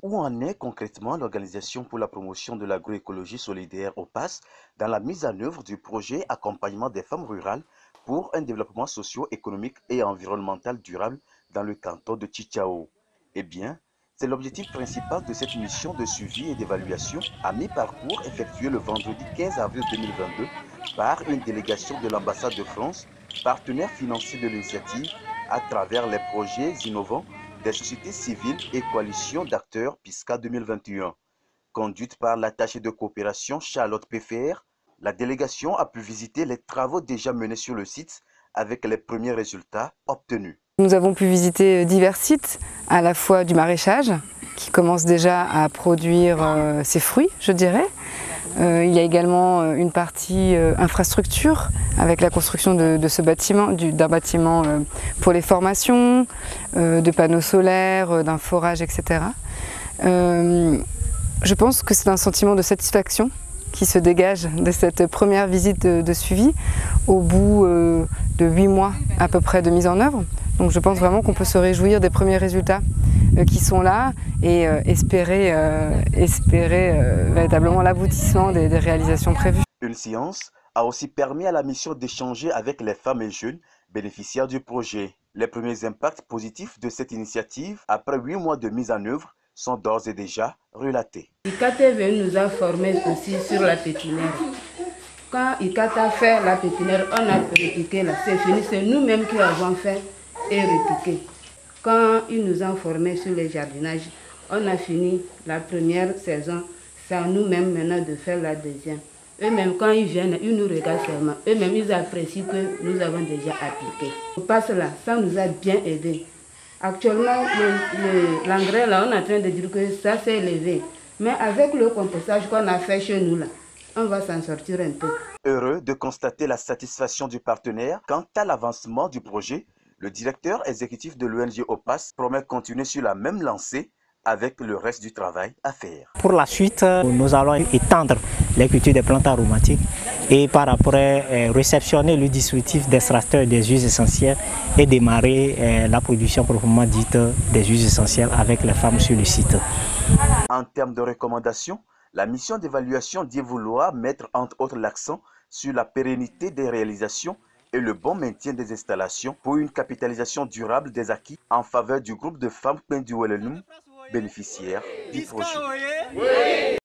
où en est concrètement l'Organisation pour la promotion de l'agroécologie solidaire OPAS dans la mise en œuvre du projet accompagnement des femmes rurales pour un développement socio-économique et environnemental durable dans le canton de Tchitchao? Eh bien, c'est l'objectif principal de cette mission de suivi et d'évaluation à mi-parcours effectuée le vendredi 15 avril 2022 par une délégation de l'ambassade de France, partenaire financier de l'initiative, à travers les projets innovants des sociétés civiles et coalitions d'acteurs PISCA 2021. Conduite par l'attachée de coopération Charlotte Pfeffer, la délégation a pu visiter les travaux déjà menés sur le site avec les premiers résultats obtenus. Nous avons pu visiter divers sites, à la fois du maraîchage, qui commence déjà à produire ses fruits, je dirais. Il y a également une partie infrastructure, avec la construction de ce bâtiment, d'un bâtiment pour les formations, de panneaux solaires, d'un forage, etc. Je pense que c'est un sentiment de satisfaction qui se dégage de cette première visite de suivi au bout de 8 mois à peu près de mise en œuvre. Donc je pense vraiment qu'on peut se réjouir des premiers résultats qui sont là et espérer véritablement l'aboutissement des réalisations prévues. Une séance a aussi permis à la mission d'échanger avec les femmes et jeunes bénéficiaires du projet. Les premiers impacts positifs de cette initiative, après 8 mois de mise en œuvre, sont d'ores et déjà relatés. ICAT nous a formés aussi sur la pépinière. Quand ICAT a fait la pépinière, on a répliqué là, c'est fini, c'est nous-mêmes qui avons fait et répliqué. Quand ils nous ont formés sur le jardinage, on a fini la première saison, c'est à nous-mêmes maintenant de faire la deuxième. Eux-mêmes, quand ils viennent, ils nous regardent seulement. Eux-mêmes, ils apprécient que nous avons déjà appliqué. On passe là, ça nous a bien aidé. Actuellement, l'engrais, là, on est en train de dire que ça s'est élevé. Mais avec le compostage qu'on a fait chez nous, là, on va s'en sortir un peu. Heureux de constater la satisfaction du partenaire quant à l'avancement du projet, le directeur exécutif de l'ONG OPAS promet de continuer sur la même lancée avec le reste du travail à faire. Pour la suite, nous allons étendre les cultures des plantes aromatiques et par après réceptionner le dispositif d'extraction des huiles essentielles et démarrer la production proprement dite des huiles essentielles avec les femmes sur le site. En termes de recommandations, la mission d'évaluation dit vouloir mettre entre autres l'accent sur la pérennité des réalisations et le bon maintien des installations pour une capitalisation durable des acquis en faveur du groupe de femmes Penduwelenoum, bénéficiaires du projet.